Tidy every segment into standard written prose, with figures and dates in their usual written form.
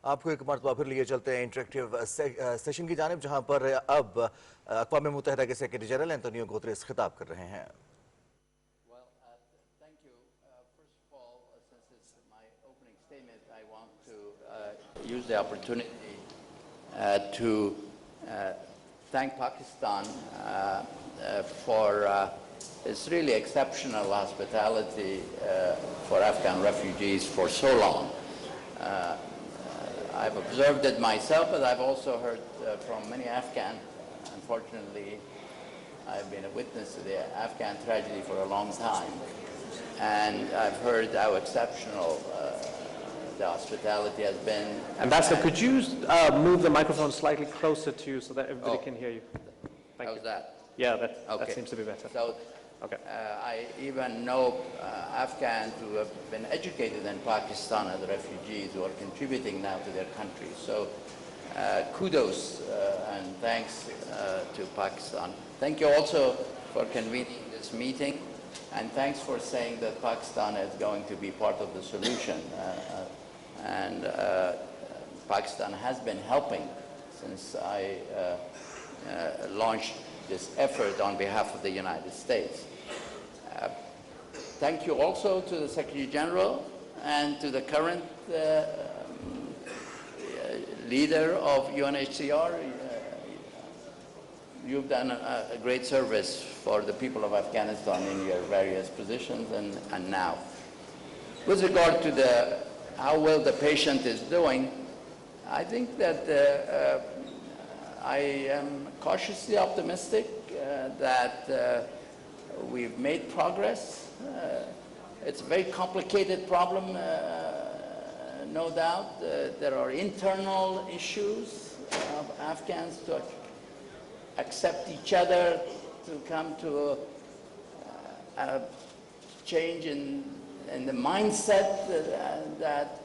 आपको एक मरतबा फिर लिए चलते हैं इंटरेक्टिव सेशन की जानिब, जहां पर अब अक़वाम मुत्तहिदा के सेक्रेटरी जनरल एंटोनियो गुतेरेस खिताब कर रहे हैं। Use the opportunity to thank Pakistan for its really exceptional hospitality for Afghan refugees for so long. I've observed it myself, but I've also heard from many Afghan. Unfortunately, I've been a witness to the Afghan tragedy for a long time, and I've heard how exceptional the hospitality has been. Ambassador, could you move the microphone slightly closer to you so that everybody can hear you? Thank you. How's that? Yeah, that seems to be better. So, I even know Afghans who have been educated in Pakistan as refugees who are contributing now to their country. So kudos and thanks to Pakistan. Thank you also for convening this meeting, and thanks for saying that Pakistan is going to be part of the solution. And Pakistan has been helping since I launched this effort on behalf of the United States. Thank you also to the Secretary General and to the current leader of UNHCR. You've done a great service for the people of Afghanistan in your various positions and now. With regard to how well the patient is doing, I think that I am cautiously optimistic that we've made progress. It's a very complicated problem, no doubt. There are internal issues of Afghans to accept each other, to come to a change in the mindset that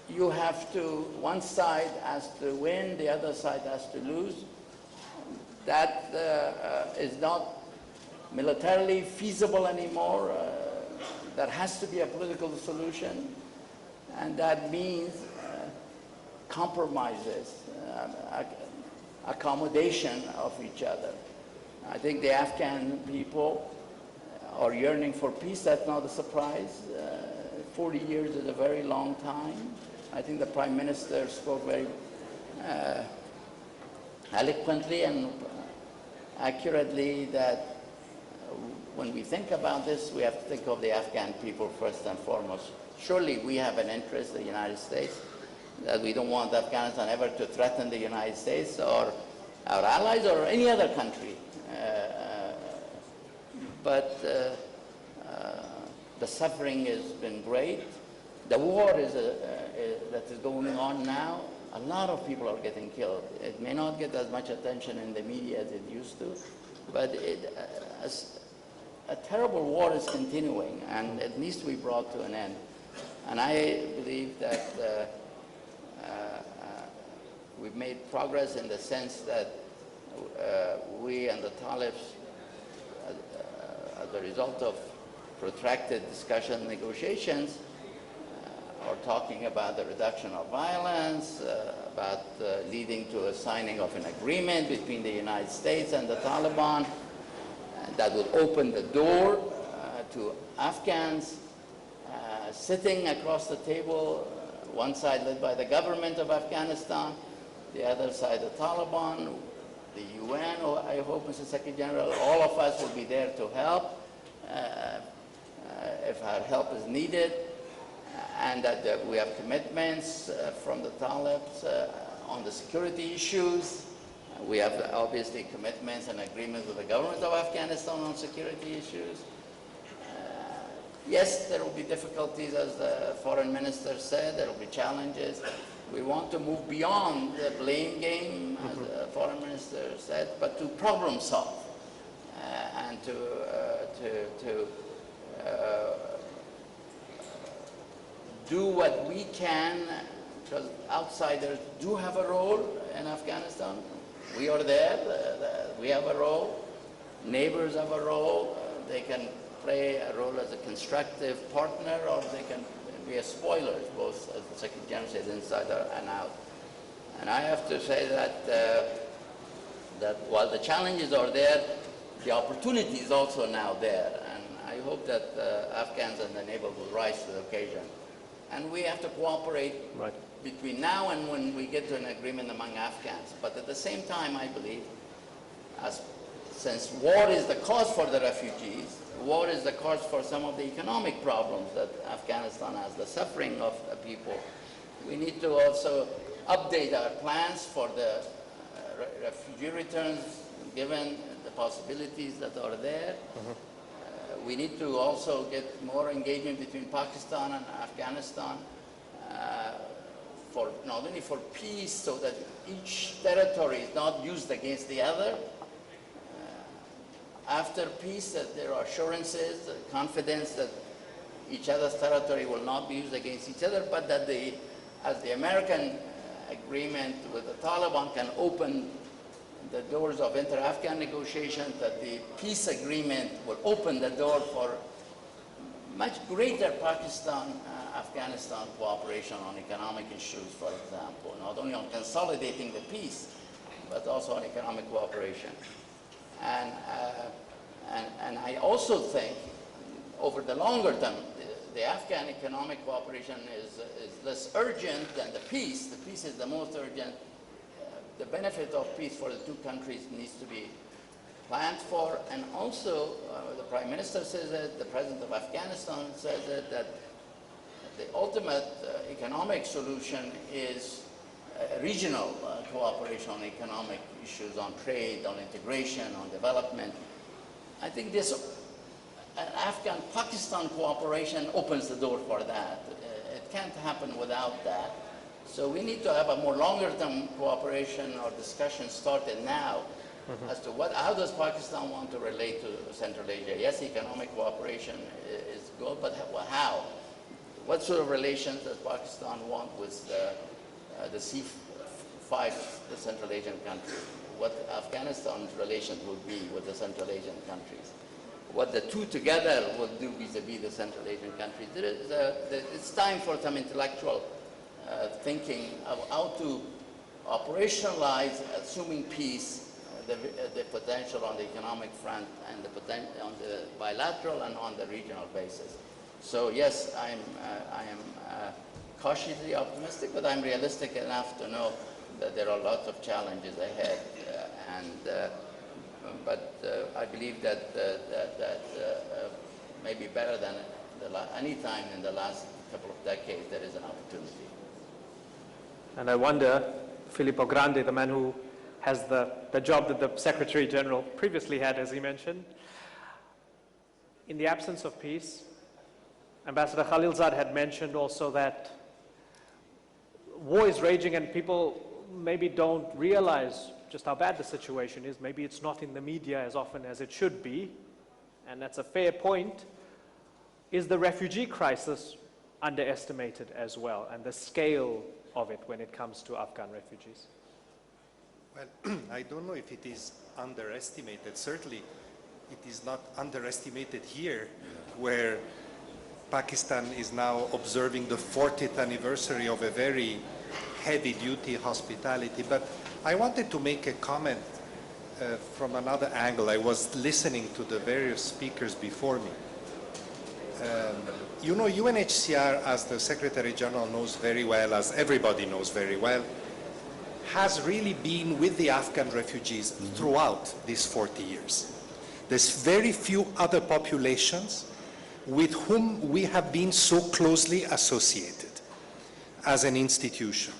you have to, one side has to win, the other side has to lose. That is not militarily feasible anymore. There has to be a political solution, and that means compromises, accommodation of each other. I think the Afghan people are yearning for peace. That's not a surprise. 40 years is a very long time. I think the Prime Minister spoke very eloquently and accurately that when we think about this, we have to think of the Afghan people first and foremost. Surely we have an interest, the United States, that we don't want Afghanistan ever to threaten the United States or our allies or any other country. But the suffering has been great. The war that is going on now, a lot of people are getting killed. It may not get as much attention in the media as it used to, but a terrible war is continuing, and it needs to be brought to an end. And I believe that we've made progress in the sense that we and the Talibs, as a result of protracted discussion negotiations, are talking about the reduction of violence, about leading to a signing of an agreement between the United States and the Taliban that would open the door to Afghans sitting across the table, one side led by the government of Afghanistan, the other side the Taliban, the UN, I hope, Mr. Secretary General, all of us will be there to help if our help is needed, and that we have commitments from the Talibs on the security issues. We have obviously commitments and agreements with the government of Afghanistan on security issues. Yes, there will be difficulties, as the foreign minister said, there will be challenges. We want to move beyond the blame game, as the foreign minister said, but to problem solve and to do what we can, because outsiders do have a role in Afghanistan. We are there, we have a role, neighbors have a role, they can play a role as a constructive partner, or they can we are spoilers, both, as the Secretary General says, inside and out. And I have to say that, that while the challenges are there, the opportunity is also now there. And I hope that Afghans and the neighbor will rise to the occasion. And we have to cooperate between now and when we get to an agreement among Afghans. But at the same time, I believe, since war is the cause for the refugees, war is the cause for some of the economic problems that Afghanistan has, the suffering of the people, we need to also update our plans for the refugee returns, given the possibilities that are there. We need to also get more engagement between Pakistan and Afghanistan, for not only for peace, so that each territory is not used against the other. After peace, that there are assurances, confidence that each other's territory will not be used against each other, but that as the American agreement with the Taliban can open the doors of inter-Afghan negotiations, that the peace agreement will open the door for much greater Pakistan-Afghanistan cooperation on economic issues, for example, not only on consolidating the peace, but also on economic cooperation. And I also think, over the longer term, the Afghan economic cooperation is less urgent than the peace. The peace is the most urgent. The benefit of peace for the two countries needs to be planned for. And also, the Prime Minister says it, the President of Afghanistan says it, that the ultimate economic solution is regional cooperation on economic issues, on trade, on integration, on development. I think this Afghan-Pakistan cooperation opens the door for that. It can't happen without that. So we need to have a more longer-term cooperation or discussion started now as to how does Pakistan want to relate to Central Asia. Yes, economic cooperation is good, but how? What sort of relations does Pakistan want with the C5, the Central Asian countries? What Afghanistan's relations will be with the Central Asian countries? What the two together will do vis-a-vis the Central Asian countries? It's time for some intellectual thinking of how to operationalize, assuming peace, the potential on the economic front and the potential on the bilateral and on the regional basis. So yes, I am cautiously optimistic, but I'm realistic enough to know that there are lots of challenges ahead, but I believe that maybe better than any time in the last couple of decades, there is an opportunity. And I wonder, Filippo Grandi, the man who has the job that the Secretary General previously had, as he mentioned, in the absence of peace, Ambassador Khalilzad had mentioned also that war is raging and people maybe don't realize just how bad the situation is. Maybe it's not in the media as often as it should be, and that's a fair point. Is the refugee crisis underestimated as well, and the scale of it when it comes to Afghan refugees? Well, I don't know if it is underestimated. Certainly, it is not underestimated here, where Pakistan is now observing the 40th anniversary of a very heavy-duty hospitality. But I wanted to make a comment from another angle. I was listening to the various speakers before me. You know, UNHCR, as the Secretary General knows very well, as everybody knows very well, has really been with the Afghan refugees throughout these 40 years. There's very few other populations with whom we have been so closely associated as an institution.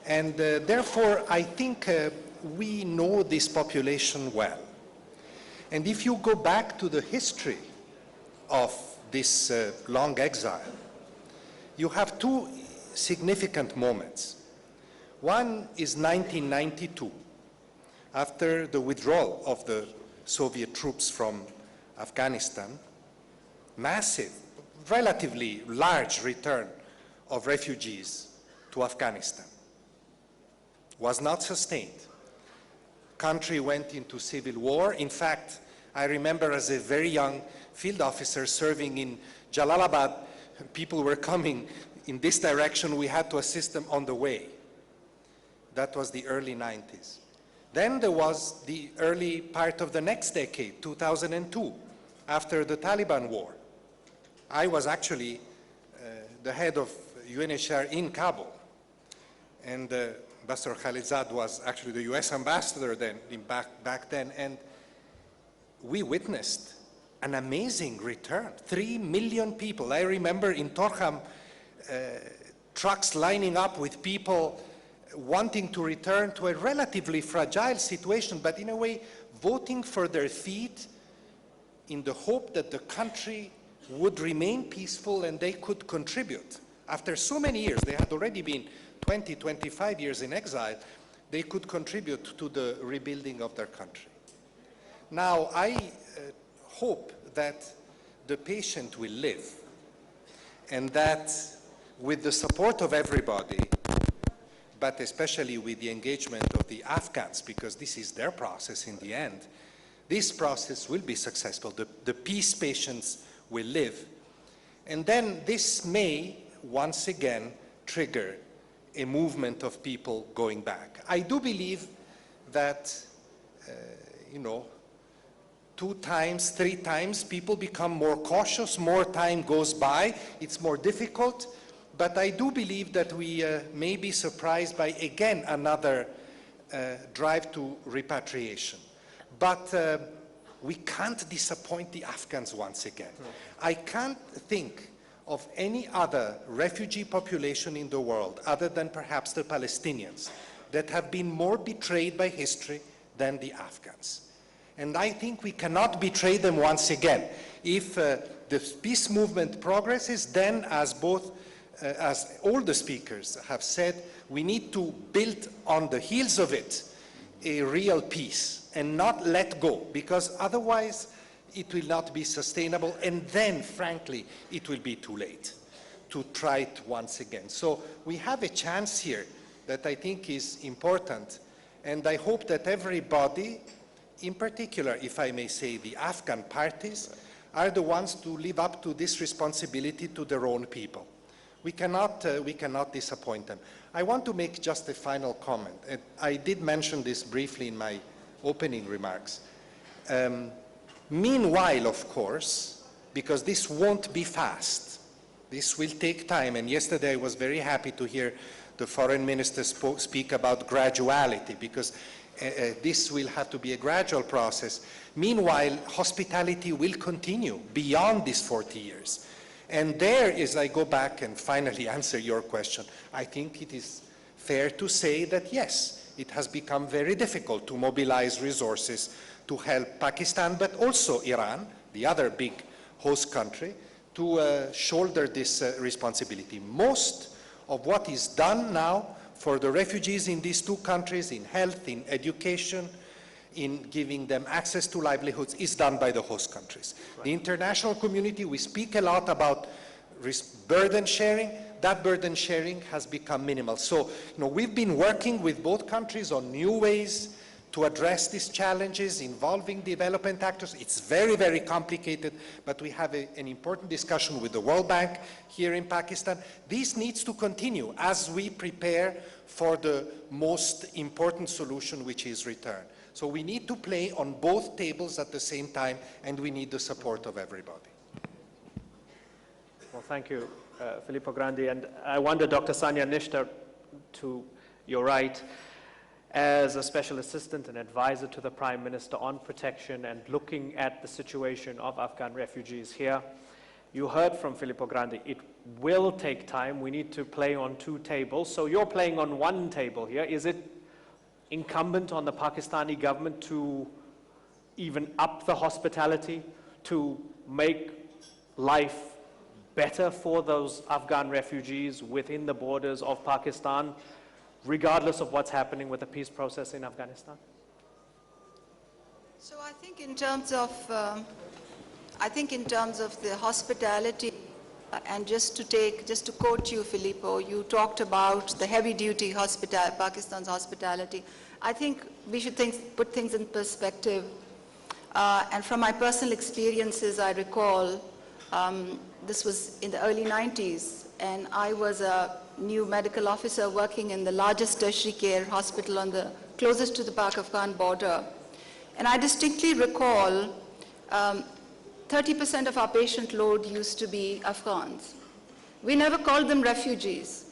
And therefore, I think we know this population well. And if you go back to the history of this long exile, you have two significant moments. One is 1992, after the withdrawal of the Soviet troops from Afghanistan, massive, relatively large return of refugees to Afghanistan was not sustained. Country went into civil war. In fact, I remember as a very young field officer serving in Jalalabad, people were coming in this direction, we had to assist them on the way. That was the early 90s. Then there was the early part of the next decade, 2002, after the Taliban war. I was actually the head of UNHCR in Kabul, and Ambassador Khalilzad was actually the US ambassador then, back then, and we witnessed an amazing return. 3 million people. I remember in Torkham, trucks lining up with people wanting to return to a relatively fragile situation, but in a way voting for their feet in the hope that the country would remain peaceful and they could contribute. After so many years, they had already been 20, 25 years in exile, they could contribute to the rebuilding of their country. Now, I hope that the patient will live, and that with the support of everybody, but especially with the engagement of the Afghans, because this is their process in the end, this process will be successful. The peace patients will live. And then this may, once again, trigger a movement of people going back. I do believe that, 2 times, 3 times, people become more cautious, more time goes by, it's more difficult, but I do believe that we may be surprised by, again, another drive to repatriation. But we can't disappoint the Afghans once again. I can't think of any other refugee population in the world, other than perhaps the Palestinians, that have been more betrayed by history than the Afghans. And I think we cannot betray them once again. If the peace movement progresses, then as all the speakers have said, we need to build on the heels of it a real peace and not let go, because otherwise it will not be sustainable, and then, frankly, it will be too late to try it once again. So we have a chance here that I think is important, and I hope that everybody, in particular, if I may say, the Afghan parties, are the ones to live up to this responsibility to their own people. We cannot disappoint them. I want to make just a final comment. And I did mention this briefly in my opening remarks. Meanwhile, of course, because this won't be fast, this will take time, and yesterday I was very happy to hear the foreign minister speak about graduality, because this will have to be a gradual process. Meanwhile, hospitality will continue beyond these 40 years. And there, as I go back and finally answer your question, I think it is fair to say that yes, it has become very difficult to mobilize resources to help Pakistan, but also Iran, the other big host country, to shoulder this responsibility. Most of what is done now for the refugees in these 2 countries, in health, in education, in giving them access to livelihoods, is done by the host countries. Right. The international community, we speak a lot about burden sharing. That burden sharing has become minimal. So, we've been working with both countries on new ways to address these challenges involving development actors. It's very, very complicated, but we have an important discussion with the World Bank here in Pakistan. This needs to continue as we prepare for the most important solution, which is return. So we need to play on both tables at the same time, and we need the support of everybody. Well, thank you, Filippo Grandi. And I wonder, Dr. Sania, Nishtar, to your right, as a special assistant and advisor to the Prime Minister on protection and looking at the situation of Afghan refugees here, you heard from Filippo Grandi, it will take time. We need to play on 2 tables. So you're playing on 1 table here. Is it incumbent on the Pakistani government to even up the hospitality, to make life better for those Afghan refugees within the borders of Pakistan, regardless of what's happening with the peace process in Afghanistan? So I think in terms of the hospitality, and just to quote you, Filippo, you talked about the heavy-duty Pakistan's hospitality. I think we should put things in perspective. And from my personal experiences, I recall this was in the early 90s, and I was a new medical officer working in the largest tertiary care hospital on the closest to the Pak-Afghan border. And I distinctly recall 30% of our patient load used to be Afghans. We never called them refugees.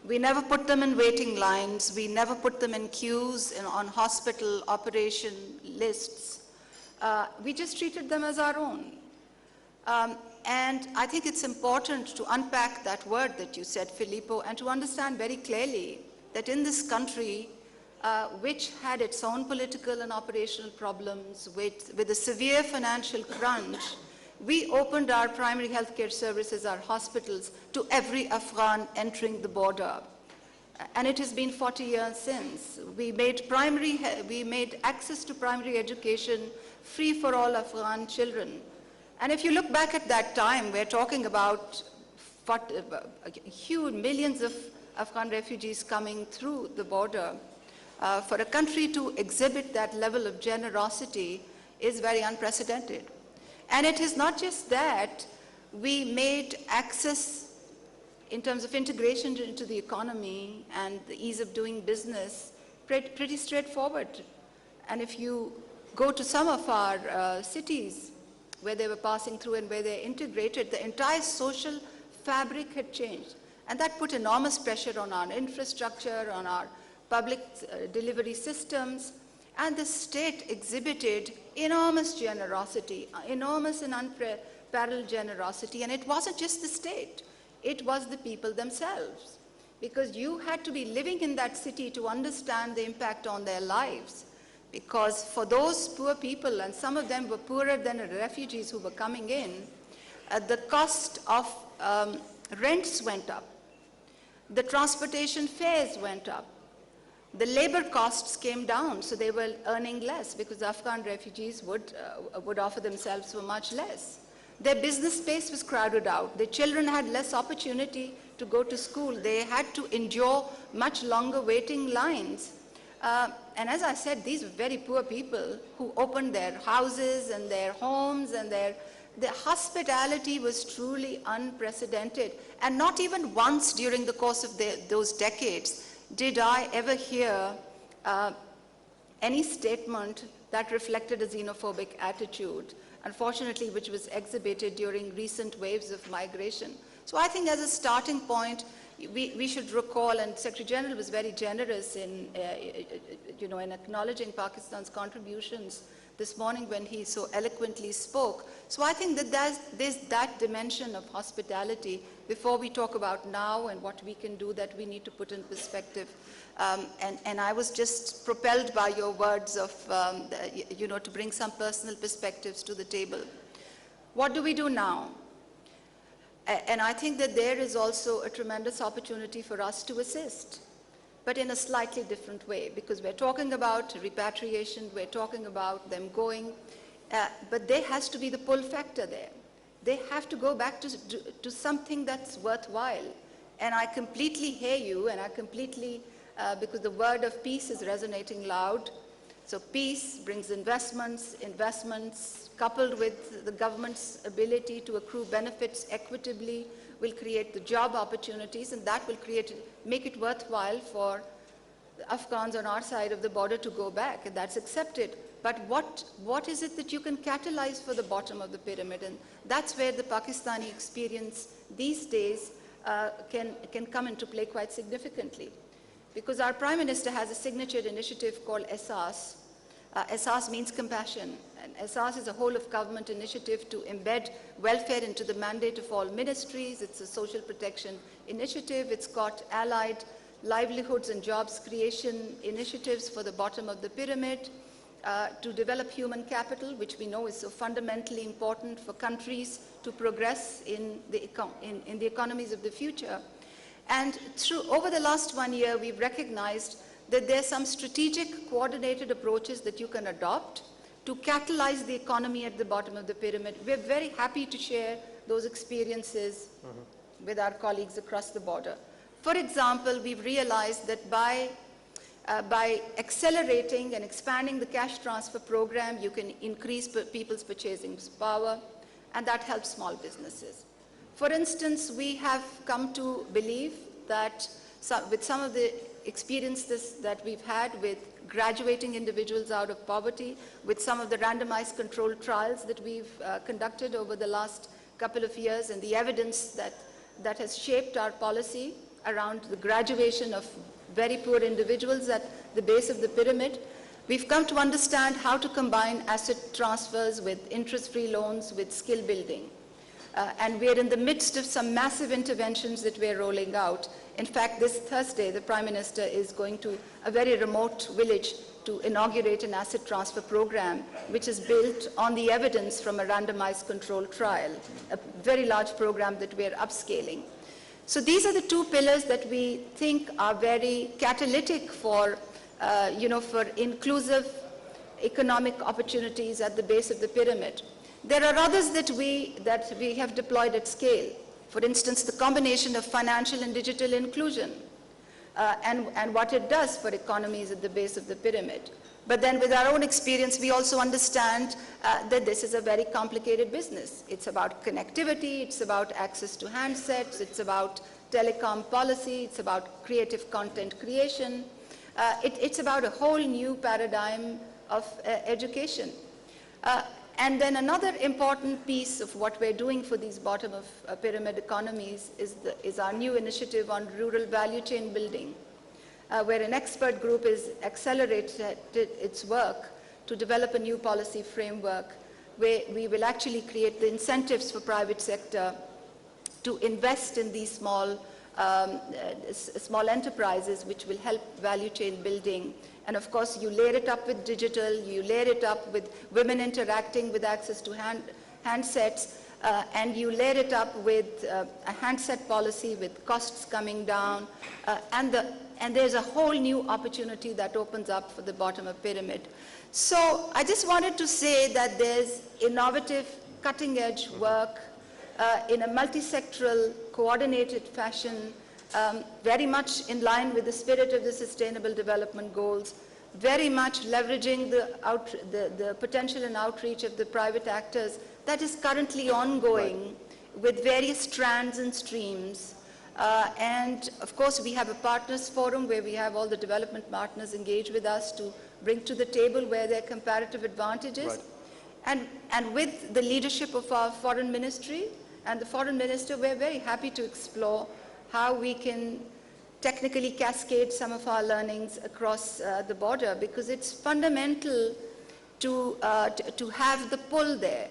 We never put them in waiting lines. We never put them in queues on hospital operation lists. We just treated them as our own. And I think it's important to unpack that word that you said, Filippo, and to understand very clearly that in this country, which had its own political and operational problems with a severe financial crunch, we opened our primary healthcare services, our hospitals, to every Afghan entering the border. And it has been 40 years since. We made access to primary education free for all Afghan children. And if you look back at that time, we're talking about huge millions of Afghan refugees coming through the border. For a country to exhibit that level of generosity is very unprecedented. And it is not just that, we made access in terms of integration into the economy and the ease of doing business pretty straightforward. And if you go to some of our cities where they were passing through and where they integrated, the entire social fabric had changed. And that put enormous pressure on our infrastructure, on our public delivery systems, and the state exhibited enormous generosity, enormous and unparalleled generosity. And it wasn't just the state, it was the people themselves. Because you had to be living in that city to understand the impact on their lives. Because for those poor people, and some of them were poorer than the refugees who were coming in, the cost of rents went up. The transportation fares went up. The labor costs came down, so they were earning less because Afghan refugees would offer themselves for much less. Their business space was crowded out. Their children had less opportunity to go to school. They had to endure much longer waiting lines. And as I said, these were very poor people who opened their houses and their homes, and their hospitality was truly unprecedented. And not even once during the course of those decades did I ever hear any statement that reflected a xenophobic attitude, unfortunately, which was exhibited during recent waves of migration. So I think as a starting point, we should recall, and Secretary General was very generous in acknowledging Pakistan's contributions this morning when he so eloquently spoke. So I think that there's that dimension of hospitality before we talk about now and what we can do that we need to put in perspective. And I was just propelled by your words of, to bring some personal perspectives to the table. What do we do now? And I think that there is also a tremendous opportunity for us to assist, but in a slightly different way, because we're talking about repatriation, we're talking about them going, but there has to be the pull factor there. They have to go back to something that's worthwhile. And I completely hear you, and I completely, because the word of peace is resonating loud. So peace brings investments coupled with the government's ability to accrue benefits equitably will create the job opportunities, and that will make it worthwhile for the Afghans on our side of the border to go back, and that's accepted. But what is it that you can catalyze for the bottom of the pyramid? And that's where the Pakistani experience these days can come into play quite significantly. Because our Prime Minister has a signature initiative called ESAS. ESAS means compassion. And ESAS is a whole-of-government initiative to embed welfare into the mandate of all ministries. It's a social protection initiative. It's got allied livelihoods and jobs creation initiatives for the bottom of the pyramid, to develop human capital, which we know is so fundamentally important for countries to progress in the economies of the future. And over the last 1 year, we've recognized that there are some strategic coordinated approaches that you can adopt to catalyze the economy at the bottom of the pyramid. We're very happy to share those experiences with our colleagues across the border. For example, we've realized that by accelerating and expanding the cash transfer program, you can increase people's purchasing power, and that helps small businesses. For instance, we have come to believe that with some of the experiences that we've had with graduating individuals out of poverty, with some of the randomized controlled trials that we've conducted over the last couple of years, and the evidence that has shaped our policy around the graduation of very poor individuals at the base of the pyramid, we've come to understand how to combine asset transfers with interest-free loans with skill building. And we're in the midst of some massive interventions that we're rolling out. In fact, this Thursday, the Prime Minister is going to a very remote village to inaugurate an asset transfer program, which is built on the evidence from a randomized controlled trial, a very large program that we're upscaling. So these are the two pillars that we think are very catalytic for, for inclusive economic opportunities at the base of the pyramid. There are others that we have deployed at scale. For instance, the combination of financial and digital inclusion and what it does for economies at the base of the pyramid. But then with our own experience, we also understand that this is a very complicated business. It's about connectivity, it's about access to handsets, it's about telecom policy, it's about creative content creation. It's about a whole new paradigm of education. And then another important piece of what we're doing for these bottom of pyramid economies is our new initiative on rural value chain building, where an expert group is accelerated its work to develop a new policy framework where we will actually create the incentives for private sector to invest in these small enterprises, which will help value chain building. And of course, you layer it up with digital, you layer it up with women interacting with access to handsets, and you layer it up with a handset policy with costs coming down, and there's a whole new opportunity that opens up for the bottom of pyramid. So I just wanted to say that there's innovative, cutting-edge work in a multi-sectoral, coordinated fashion, very much in line with the spirit of the Sustainable Development Goals, very much leveraging the potential and outreach of the private actors that is currently ongoing with various strands and streams. And of course, we have a partners forum where we have all the development partners engage with us to bring to the table where their comparative advantages. And with the leadership of our foreign ministry and the foreign minister, we're very happy to explore how we can technically cascade some of our learnings across the border, because it's fundamental to have the pull there,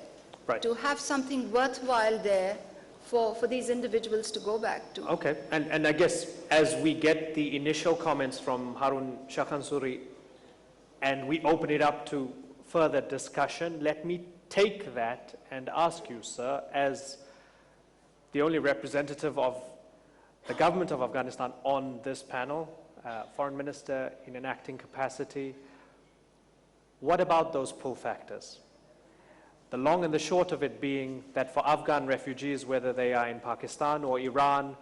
to have something worthwhile there for these individuals to go back to. Okay, and I guess as we get the initial comments from Harun Shah Khansuri and we open it up to further discussion, let me take that and ask you, sir, as the only representative of the government of Afghanistan on this panel, foreign minister in an acting capacity, what about those pull factors? The long and the short of it being that for Afghan refugees, whether they are in Pakistan or Iran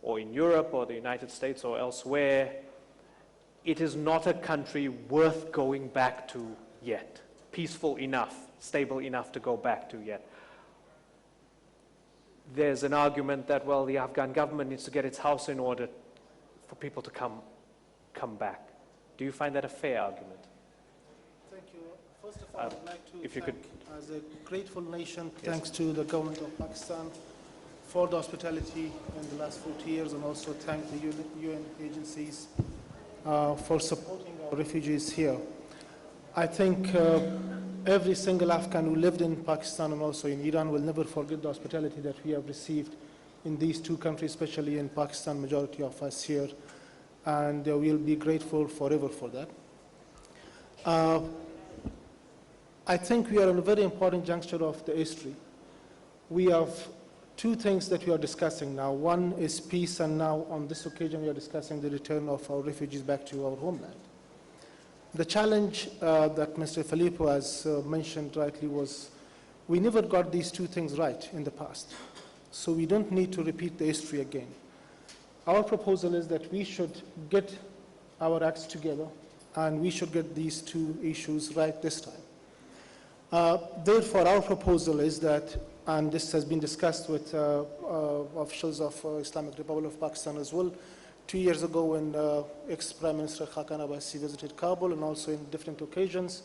or in Europe or the United States or elsewhere, it is not a country worth going back to yet, peaceful enough, stable enough to go back to yet. There's an argument that, well, the Afghan government needs to get its house in order for people to come back. Do you find that a fair argument? Thank you. First of all, I'd like to if you thank, could, as a grateful nation, thanks to the government of Pakistan for the hospitality in the last 40 years, and also thank the UN agencies for supporting our refugees here. I think every single Afghan who lived in Pakistan and also in Iran will never forget the hospitality that we have received in these two countries, especially in Pakistan, majority of us here, and we'll be grateful forever for that. I think we are in a very important juncture of the history. We have two things that we are discussing now. One is peace, and now on this occasion we are discussing the return of our refugees back to our homeland. The challenge that Mr. Filippo has mentioned rightly was we never got these two things right in the past. So we don't need to repeat the history again. Our proposal is that we should get our acts together and we should get these two issues right this time. Therefore, our proposal is that and this has been discussed with officials of Islamic Republic of Pakistan as well. 2 years ago when ex-Prime Minister Khaqan Abbasi visited Kabul, and also in different occasions.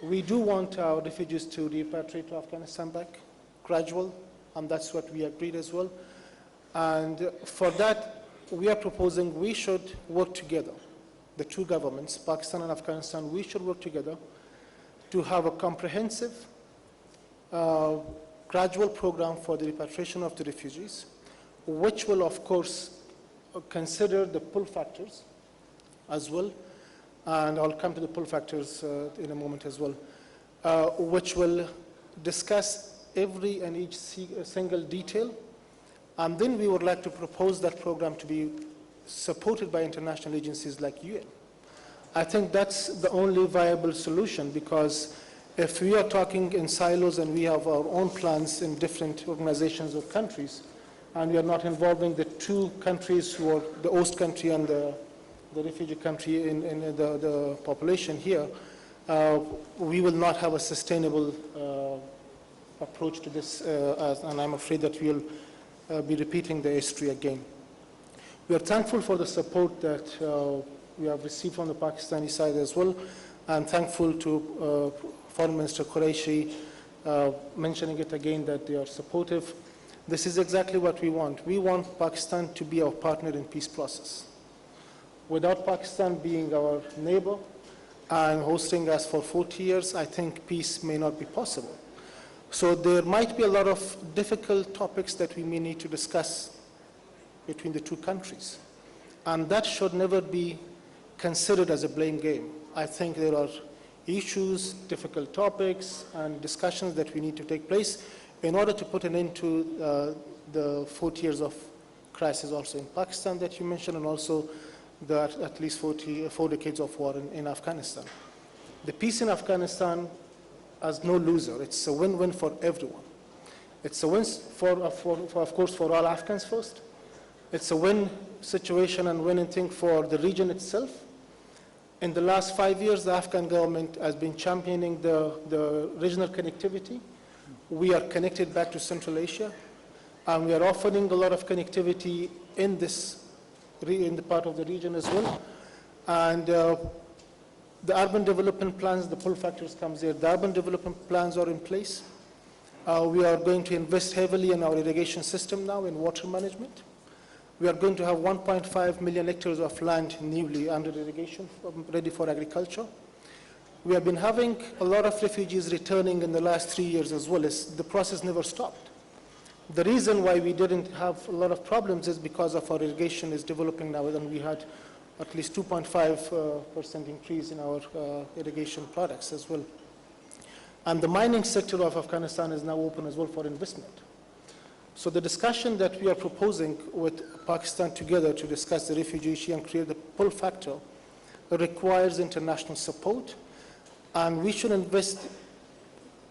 We do want our refugees to repatriate to Afghanistan back, gradual, and that's what we agreed as well. And for that, we are proposing we should work together, the two governments, Pakistan and Afghanistan, we should work together to have a comprehensive, gradual program for the repatriation of the refugees, which will, of course, consider the pull factors as well, and I'll come to the pull factors in a moment as well, which will discuss every and each single detail, and then we would like to propose that program to be supported by international agencies like UN. I think that's the only viable solution, because if we are talking in silos and we have our own plans in different organizations or countries, and we are not involving the two countries who are the host country and the refugee country in the population here, we will not have a sustainable approach to this, and I'm afraid that we'll be repeating the history again. We are thankful for the support that we have received from the Pakistani side as well, and thankful to Foreign Minister Qureshi mentioning it again that they are supportive. This is exactly what we want. We want Pakistan to be our partner in peace process. Without Pakistan being our neighbor and hosting us for 40 years, I think peace may not be possible. So there might be a lot of difficult topics that we may need to discuss between the two countries. And that should never be considered as a blame game. I think there are issues, difficult topics, and discussions that we need to take place in order to put an end to the 40 years of crisis also in Pakistan that you mentioned, and also the at least 4 decades of war in Afghanistan. The peace in Afghanistan has no loser. It's a win-win for everyone. It's a win of course, for all Afghans first. It's a win situation and winning thing for the region itself. In the last 5 years, the Afghan government has been championing the regional connectivity. We are connected back to Central Asia, and we are offering a lot of connectivity in the part of the region as well. And the urban development plans, the pull factors comes there. The urban development plans are in place. We are going to invest heavily in our irrigation system now, in water management. We are going to have 1.5 million hectares of land newly under irrigation, ready for agriculture. We have been having a lot of refugees returning in the last 3 years as well. The process never stopped. The reason why we didn't have a lot of problems is because of our irrigation is developing now, and we had at least 2.5% increase in our irrigation products as well. And the mining sector of Afghanistan is now open as well for investment. So the discussion that we are proposing with Pakistan together to discuss the refugee issue and create the pull factor requires international support, and we should invest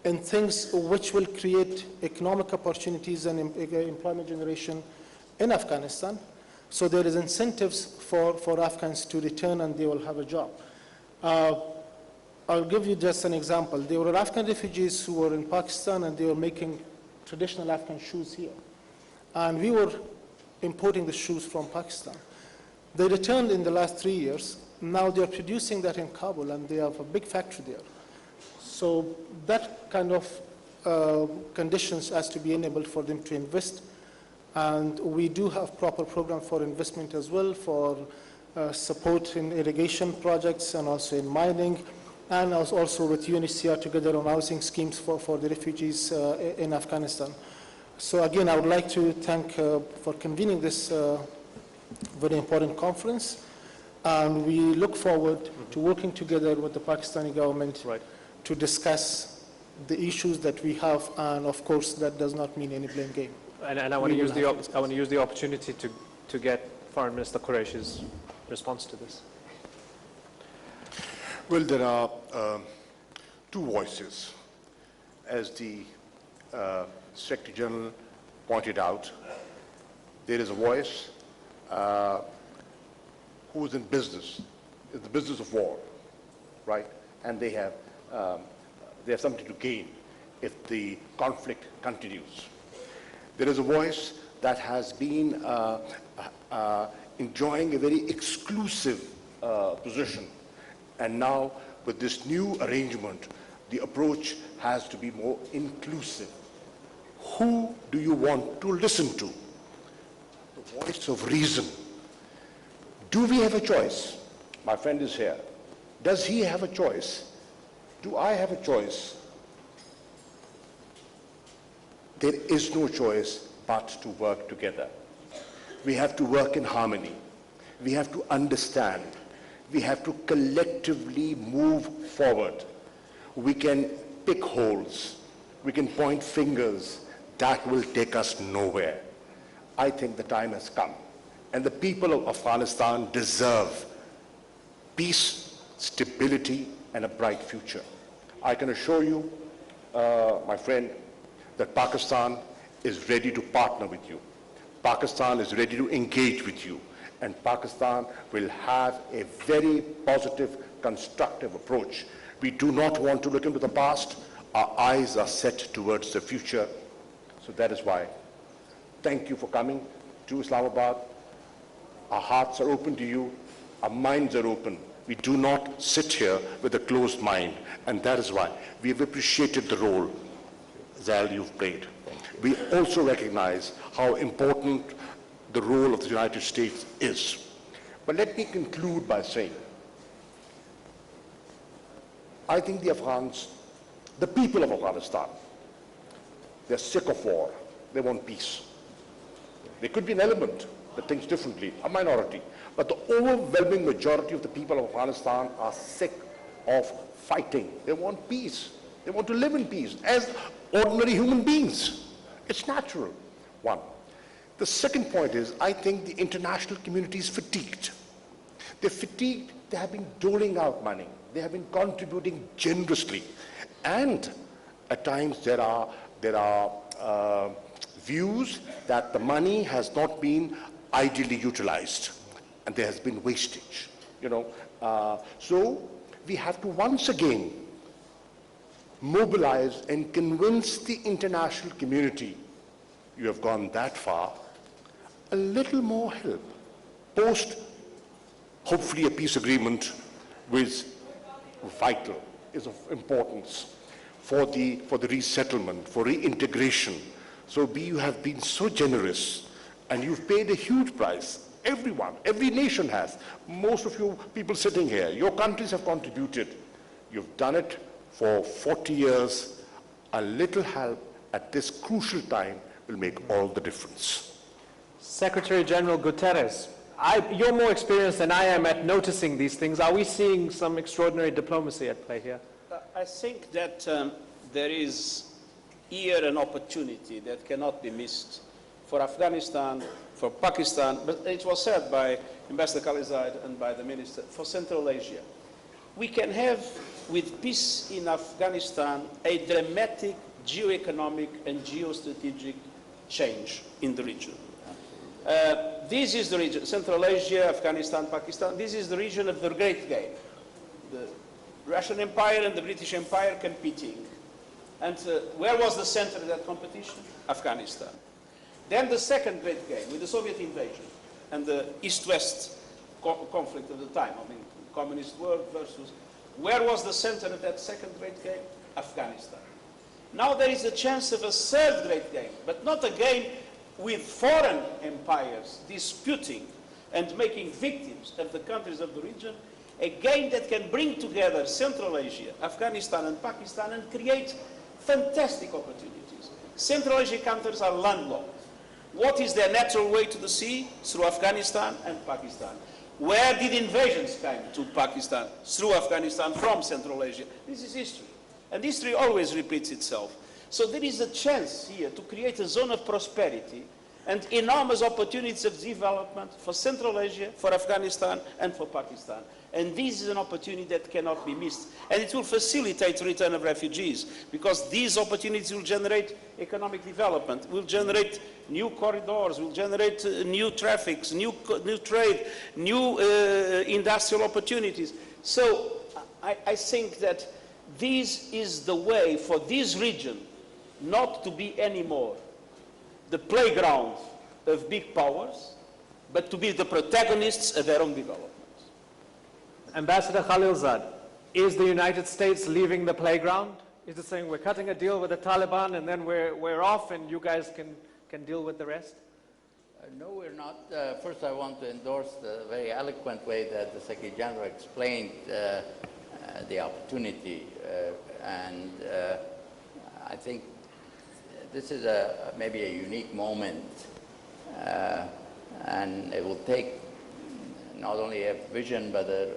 in things which will create economic opportunities and employment generation in Afghanistan. So there is incentives for Afghans to return, and they will have a job. I'll give you just an example. There were Afghan refugees who were in Pakistan, and they were making traditional Afghan shoes here. And we were importing the shoes from Pakistan. They returned in the last 3 years. Now they are producing that in Kabul, and they have a big factory there. So that kind of conditions has to be enabled for them to invest. And we do have proper program for investment as well, for support in irrigation projects and also in mining, and also with UNHCR together on housing schemes for the refugees in Afghanistan. So again, I would like to thank for convening this very important conference. And we look forward to working together with the Pakistani government to discuss the issues that we have, and of course that does not mean any blame game. And I want to use the opportunity to get Foreign Minister Qureshi's response to this. Well, there are two voices. As the Secretary General pointed out, there is a voice who is in the business of war, right? And they have something to gain if the conflict continues. There is a voice that has been enjoying a very exclusive position. And now, with this new arrangement, the approach has to be more inclusive. Who do you want to listen to? The voice of reason. Do we have a choice? My friend is here. Does he have a choice? Do I have a choice? There is no choice but to work together. We have to work in harmony. We have to understand. We have to collectively move forward. We can pick holes. We can point fingers. That will take us nowhere. I think the time has come. And the people of Afghanistan deserve peace, stability, and a bright future. I can assure you, my friend, that Pakistan is ready to partner with you. Pakistan is ready to engage with you. And Pakistan will have a very positive, constructive approach. We do not want to look into the past. Our eyes are set towards the future. So that is why. Thank you for coming to Islamabad. Our hearts are open to you. Our minds are open. We do not sit here with a closed mind. And that is why we have appreciated the role, Zal, you've played. We also recognize how important the role of the United States is. But let me conclude by saying, I think the Afghans, the people of Afghanistan, they're sick of war. They want peace. There could be an element that thinks differently, a minority. But the overwhelming majority of the people of Afghanistan are sick of fighting. They want peace. They want to live in peace as ordinary human beings. It's natural, one. The second point is, I think the international community is fatigued. They're fatigued. They have been doling out money. They have been contributing generously. And at times there are views that the money has not been ideally utilized. And there has been wastage, So we have to once again mobilize and convince the international community, you have gone that far, a little more help. Post, hopefully, a peace agreement was vital, is of importance for the resettlement, for reintegration. So you have been so generous, and you've paid a huge price. Everyone, every nation has. Most of you people sitting here, your countries have contributed. You've done it for 40 years. A little help at this crucial time will make all the difference. Secretary General Guterres, you're more experienced than I am at noticing these things. Are we seeing some extraordinary diplomacy at play here? I think that there is here an opportunity that cannot be missed for Afghanistan, for Pakistan, but it was said by Ambassador Khalilzad and by the Minister, for Central Asia. We can have, with peace in Afghanistan, a dramatic geoeconomic and geostrategic change in the region. This is the region, Central Asia, Afghanistan, Pakistan, this is the region of the Great Game. The Russian Empire and the British Empire competing. And where was the center of that competition? Afghanistan. Then the second Great Game, with the Soviet invasion and the East-West conflict of the time, communist world versus, where was the center of that second Great Game? Afghanistan. Now there is a chance of a third Great Game, but not a game with foreign empires disputing and making victims of the countries of the region, a game that can bring together Central Asia, Afghanistan and Pakistan and create fantastic opportunities. Central Asia countries are landlocked. What is their natural way to the sea? Through Afghanistan and Pakistan. Where did invasions come to Pakistan? Through Afghanistan from Central Asia. This is history. And history always repeats itself. So there is a chance here to create a zone of prosperity and enormous opportunities of development for Central Asia, for Afghanistan, and for Pakistan. And this is an opportunity that cannot be missed. And it will facilitate the return of refugees, because these opportunities will generate economic development, will generate new corridors, will generate new traffics, new trade, new industrial opportunities. So I think that this is the way for this region not to be anymore the playground of big powers, but to be the protagonists of their own development. Ambassador Khalilzad, is the United States leaving the playground? Is it saying we're cutting a deal with the Taliban and then we're off and you guys can deal with the rest? No, we're not. First, I want to endorse the very eloquent way that the Secretary General explained the opportunity. I think this is maybe a unique moment, and it will take not only a vision, but a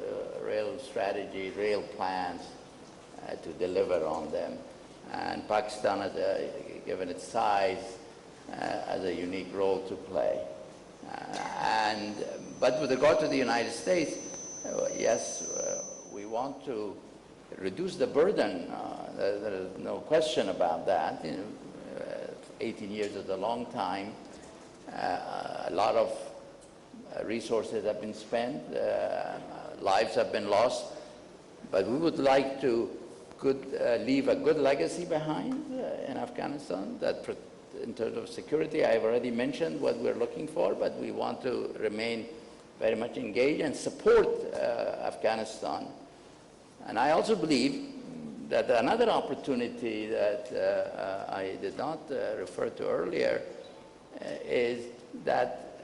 real strategy, real plans to deliver on them. And Pakistan, given its size, has a unique role to play. But with regard to the United States, yes, we want to reduce the burden. There is no question about that. 18 years is a long time. A lot of resources have been spent. Lives have been lost. But we would like to leave a good legacy behind in Afghanistan. That in terms of security, I have already mentioned what we're looking for, but we want to remain very much engaged and support Afghanistan. And I also believe that another opportunity that I did not refer to earlier is that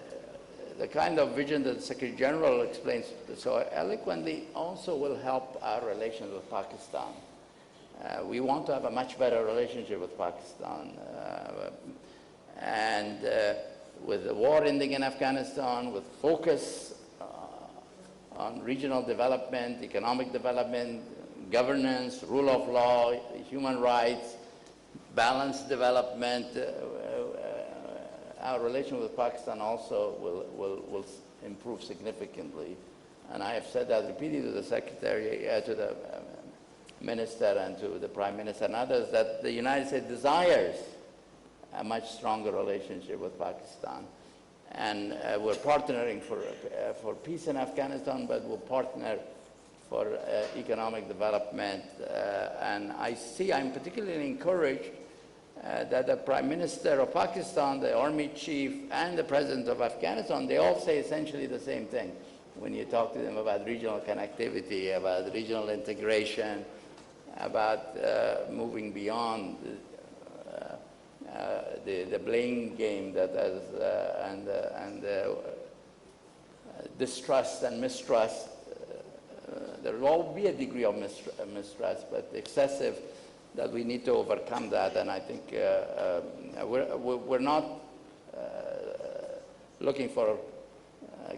the kind of vision that the Secretary General explains so eloquently also will help our relations with Pakistan. We want to have a much better relationship with Pakistan. With the war ending in Afghanistan, with focus on regional development, economic development, governance, rule of law, human rights, balanced development, our relation with Pakistan also will improve significantly. And I have said that repeatedly to the Secretary, to the Minister and to the Prime Minister and others, that the United States desires a much stronger relationship with Pakistan. And we're partnering for peace in Afghanistan, but we'll partner for economic development. And I'm particularly encouraged that the Prime Minister of Pakistan, the Army Chief, and the President of Afghanistan, they all say essentially the same thing. When you talk to them about regional connectivity, about regional integration, about moving beyond the blame game that has, and distrust and mistrust. There will always be a degree of mistrust, but excessive, that we need to overcome that. And I think we're not looking for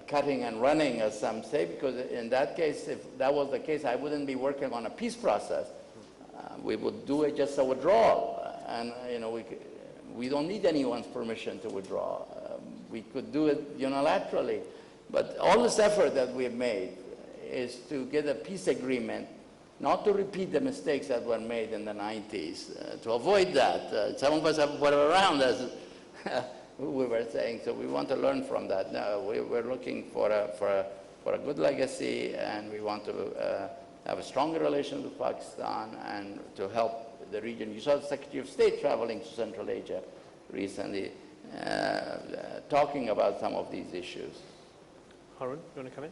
cutting and running, as some say, because in that case, if that was the case, I wouldn't be working on a peace process. We would do it just a withdrawal, and we don't need anyone's permission to withdraw. We could do it unilaterally, but all this effort that we have made is to get a peace agreement, not to repeat the mistakes that were made in the 90s, to avoid that. Some of us were around, as we were saying, so we want to learn from that. No, we're looking for a good legacy, and we want to have a stronger relation with Pakistan and to help the region. You saw the Secretary of State traveling to Central Asia recently, talking about some of these issues. Harun, you want to come in?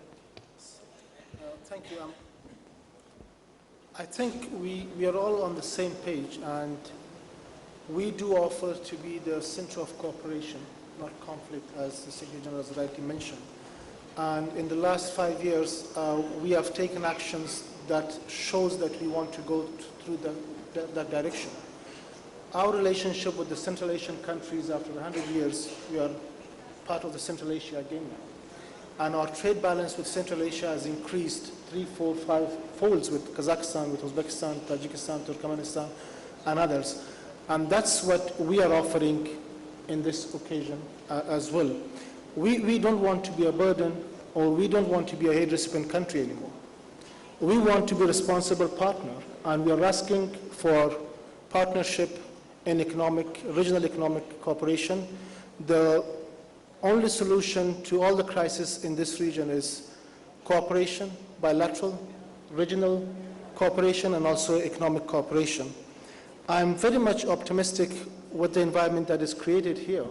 Thank you. I think we are all on the same page, and we do offer to be the center of cooperation, not conflict, as the Secretary General has rightly mentioned. And in the last 5 years, we have taken actions that shows that we want to go through that direction. Our relationship with the Central Asian countries, after 100 years, we are part of the Central Asia again now. And our trade balance with Central Asia has increased 3, 4, 5 folds with Kazakhstan, with Uzbekistan, Tajikistan, Turkmenistan, and others. And that's what we are offering in this occasion as well. We don't want to be a burden, or we don't want to be a aid recipient country anymore. We want to be a responsible partner, and we are asking for partnership in regional economic cooperation. The only solution to all the crises in this region is cooperation, bilateral, regional cooperation, and also economic cooperation. I'm very much optimistic with the environment that is created here,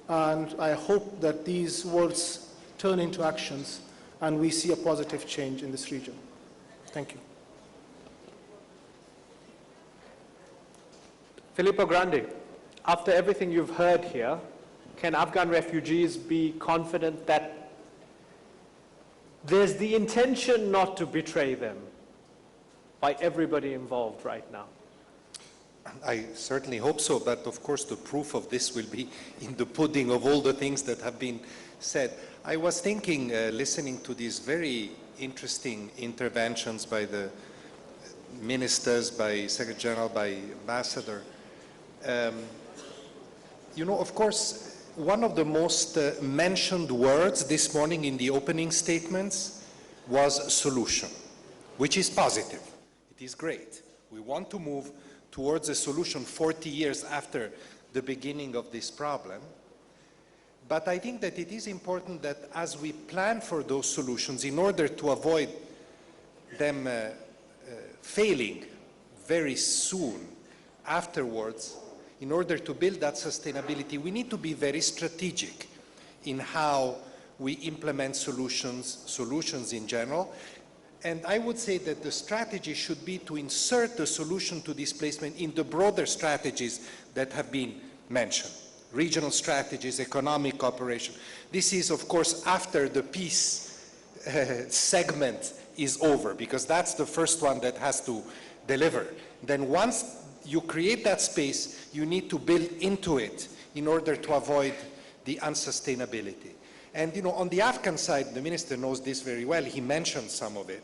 and I hope that these words turn into actions and we see a positive change in this region. Thank you. Filippo Grandi, after everything you've heard here, can Afghan refugees be confident that there's the intention not to betray them by everybody involved right now? I certainly hope so, but of course the proof of this will be in the pudding of all the things that have been said. I was thinking, listening to these very interesting interventions by the ministers, by Secretary General, by Ambassador. You know, of course, one of the most mentioned words this morning in the opening statements was solution, which is positive. It is great. We want to move towards a solution 40 years after the beginning of this problem. But I think that it is important that as we plan for those solutions, in order to avoid them failing very soon afterwards, in order to build that sustainability, we need to be very strategic in how we implement solutions in general. And I would say that the strategy should be to insert the solution to displacement in the broader strategies that have been mentioned. Regional strategies, economic cooperation. This is, of course, after the peace segment is over, because that's the first one that has to deliver. Then once you create that space, you need to build into it in order to avoid the unsustainability. And, you know, on the Afghan side, the minister knows this very well, he mentioned some of it.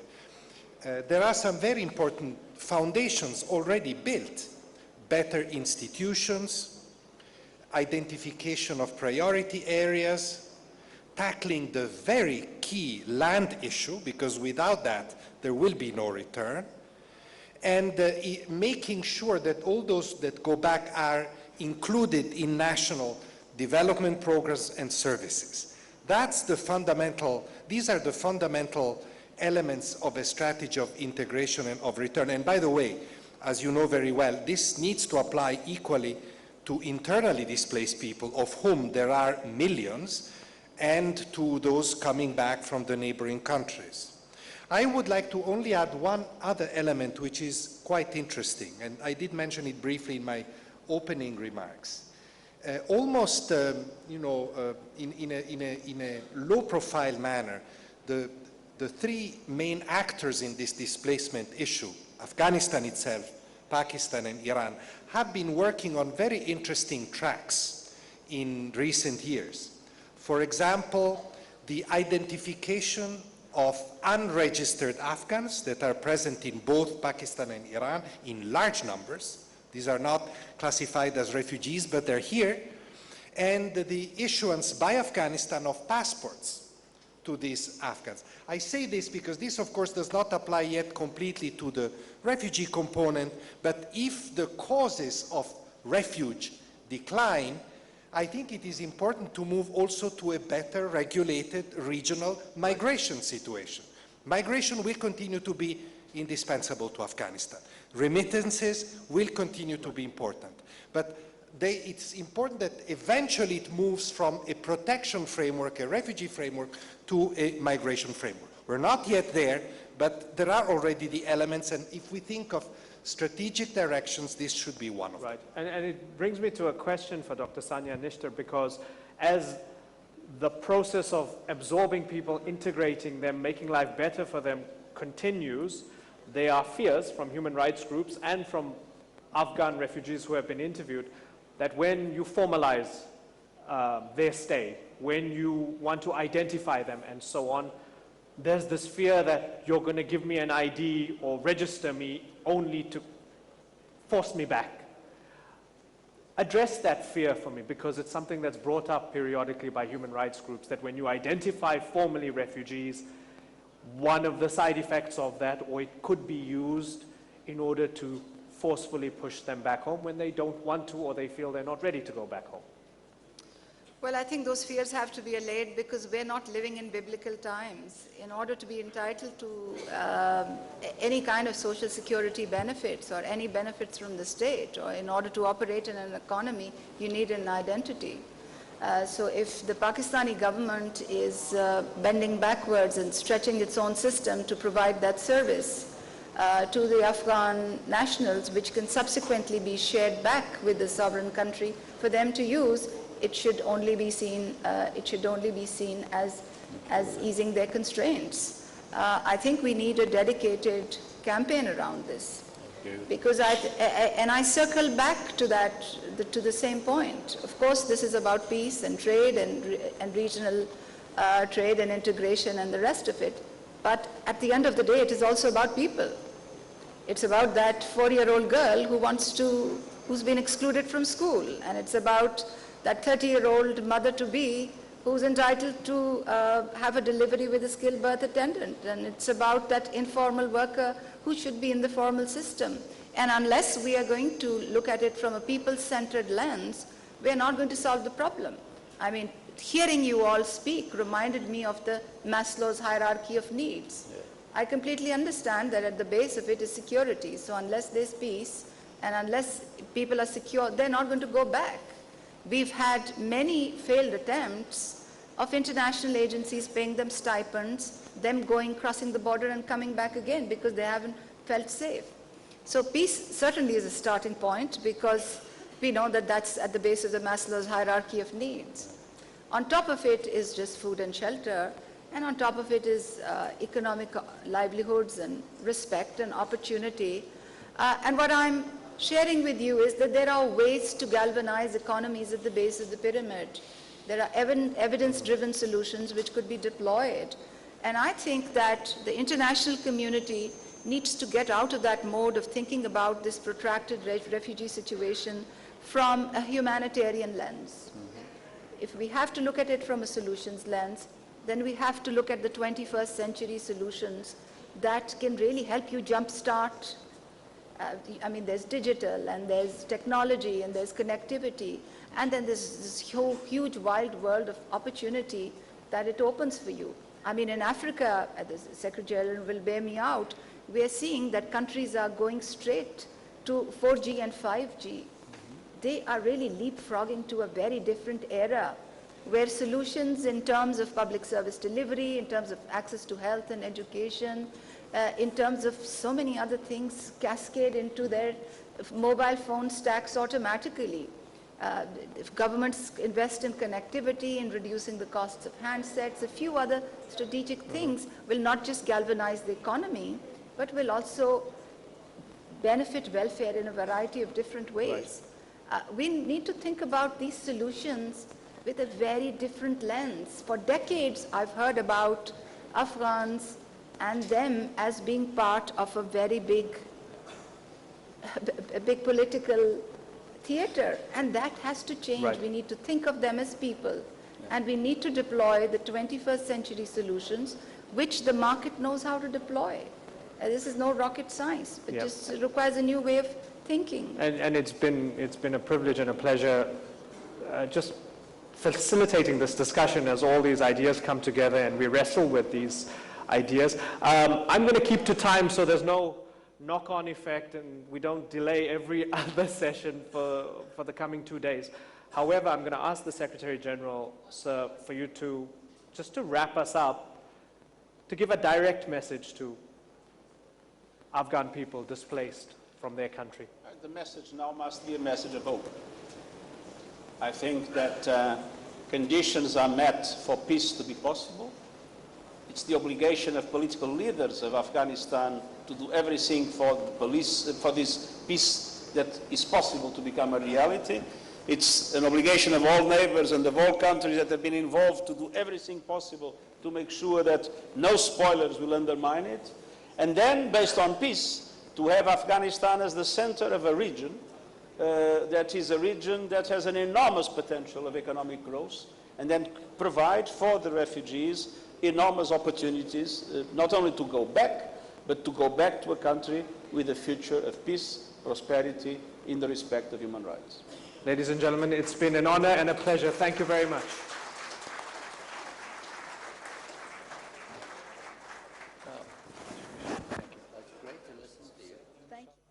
There are some very important foundations already built. Better institutions, identification of priority areas, tackling the very key land issue, because without that, there will be no return, and making sure that all those that go back are included in national development programs and services. That's the fundamental, these are the fundamental elements of a strategy of integration and of return. And by the way, as you know very well, this needs to apply equally to internally displaced people, of whom there are millions, and to those coming back from the neighboring countries. I would like to only add one other element which is quite interesting, and I did mention it briefly in my opening remarks. Almost, in a low-profile manner, the three main actors in this displacement issue, Afghanistan itself, Pakistan and Iran, have been working on very interesting tracks in recent years. For example, the identification of unregistered Afghans that are present in both Pakistan and Iran in large numbers. These are not classified as refugees, but they're here. And the issuance by Afghanistan of passports to these Afghans. I say this because this, of course, does not apply yet completely to the refugee component, but if the causes of refuge decline, I think it is important to move also to a better regulated regional migration situation. Migration will continue to be indispensable to Afghanistan. Remittances will continue to be important. But it's important that eventually it moves from a protection framework, a refugee framework, to a migration framework. We're not yet there, but there are already the elements, and if we think of strategic directions, this should be one of them. Right, and it brings me to a question for Dr. Sania Nishtar, because as the process of absorbing people, integrating them, making life better for them continues, there are fears from human rights groups and from Afghan refugees who have been interviewed that when you formalize their stay, when you want to identify them and so on, there's this fear that you're going to give me an ID or register me only to force me back. Address that fear for me, because it's something that's brought up periodically by human rights groups, that when you identify formally refugees, one of the side effects of that, or it could be used in order to forcefully push them back home when they don't want to or they feel they're not ready to go back home. Well, I think those fears have to be allayed because we're not living in biblical times. In order to be entitled to any kind of social security benefits or any benefits from the state, or in order to operate in an economy, you need an identity. So if the Pakistani government is bending backwards and stretching its own system to provide that service to the Afghan nationals, which can subsequently be shared back with the sovereign country for them to use, it should only be seen. As easing their constraints. I think we need a dedicated campaign around this. Because I circle back to that, to the same point. Of course, this is about peace and trade and regional trade and integration and the rest of it. But at the end of the day, it is also about people. It's about that 4-year-old girl who's been excluded from school, and it's about that 30-year-old mother-to-be who's entitled to have a delivery with a skilled birth attendant. And it's about that informal worker who should be in the formal system. And unless we are going to look at it from a people-centered lens, we are not going to solve the problem. I mean, hearing you all speak reminded me of the Maslow's hierarchy of needs. Yeah. I completely understand that at the base of it is security. So unless there's peace and unless people are secure, they're not going to go back. We've had many failed attempts of international agencies paying them stipends, them crossing the border and coming back again because they haven't felt safe. So peace certainly is a starting point because we know that that's at the base of the Maslow's hierarchy of needs. On top of it is just food and shelter, and on top of it is economic livelihoods and respect and opportunity. And what I'm sharing with you is that there are ways to galvanize economies at the base of the pyramid. There are evidence-driven solutions which could be deployed. And I think that the international community needs to get out of that mode of thinking about this protracted refugee situation from a humanitarian lens. If we have to look at it from a solutions lens, then we have to look at the 21st century solutions that can really help you jumpstart. I mean, there's digital, and there's technology, and there's connectivity, and then there's this huge, wild world of opportunity that it opens for you. I mean, in Africa, the Secretary General will bear me out, we are seeing that countries are going straight to 4G and 5G. They are really leapfrogging to a very different era, where solutions in terms of public service delivery, in terms of access to health and education, in terms of so many other things cascade into their mobile phone stacks automatically. If governments invest in connectivity, in reducing the costs of handsets, a few other strategic things will not just galvanize the economy, but will also benefit welfare in a variety of different ways. Right. We need to think about these solutions with a very different lens. For decades, I've heard about Afghans and them as being part of a very big political theater, and that has to change. Right. We need to think of them as people, and we need to deploy the 21st century solutions, which the market knows how to deploy. This is no rocket science. It just requires a new way of thinking. And it's been a privilege and a pleasure just facilitating this discussion as all these ideas come together and we wrestle with these ideas. I'm going to keep to time so there's no knock-on effect and we don't delay every other session for the coming 2 days. However, I'm going to ask the Secretary General, sir, for you to, just to wrap us up, to give a direct message to Afghan people displaced from their country. The message now must be a message of hope. I think that conditions are met for peace to be possible. It's the obligation of political leaders of Afghanistan to do everything for this peace that is possible to become a reality. It's an obligation of all neighbors and of all countries that have been involved to do everything possible to make sure that no spoilers will undermine it. And then, based on peace, to have Afghanistan as the center of a region that is a region that has an enormous potential of economic growth, and then provide for the refugees enormous opportunities, not only to go back, but to go back to a country with a future of peace, prosperity, in the respect of human rights. Ladies and gentlemen, it's been an honor and a pleasure. Thank you very much.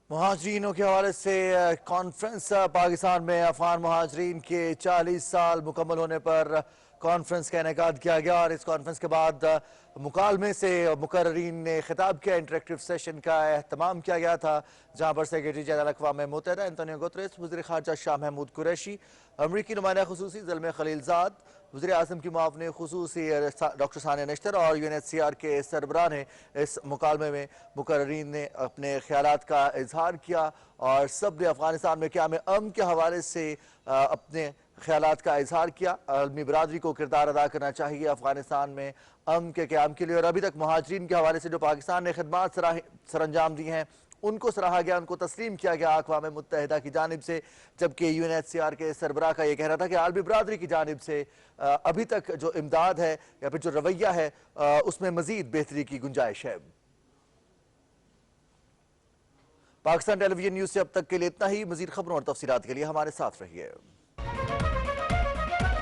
मुहाजिरीनों के हवाले से conference Pakistan में अफगान मुहाजिरीन के 40 साल मुकम्मल होने पर conference का इनेकाद किया गया और इस कॉन्फ्रेंस के बाद मुकालमे से मुकर्रीन ने खिताब किया। इंटरेक्टिव सेशन का एहतमाम किया गया था जहां पर सेक्रेटरी जनरल अक़वाम मुत्तहिदा एंटोनियो गुतरेस, वज़ीर ख़ारजा शाह महमूद कुरैशी, अमरीकी नुमाइंदा ख़ुसूसी ज़लमय खलीलज़ाद, वज़ीर आज़म की मुआवने ख़ुसूसी डॉक्टर सानिया निश्तर और UNHCR के सरबराह ने इस मुकालमे में मुकर्रीन ने अपने ख़यालात का इजहार किया और सब ने अफ़गानिस्तान में क़याम अमन के हवाले से अपने ख़यालात का इजहार किया। आलमी बरादरी को किरदार अदा करना चाहिए अफ़गानिस्तान में अमन के क़याम के लिए और अभी तक मुहाजिरीन के हवाले से जो पाकिस्तान ने खिदमात सर अंजाम दी हैं उनको सराहा गया, उनको तस्लीम किया गया अक़वाम मुत्तहिदा की जानिब से, जबकि UNHCR के सरबराह का ये कहना था कि आलमी बरादरी की जानिब से अभी तक जो इमदाद है या फिर जो रवैया है उसमें मज़ीद बेहतरी की गुंजाइश है। पाकिस्तान टेलीविजन न्यूज़ से अब तक के लिए इतना ही। मज़ीद खबरों और तफसीलात के लिए हमारे साथ रहिए।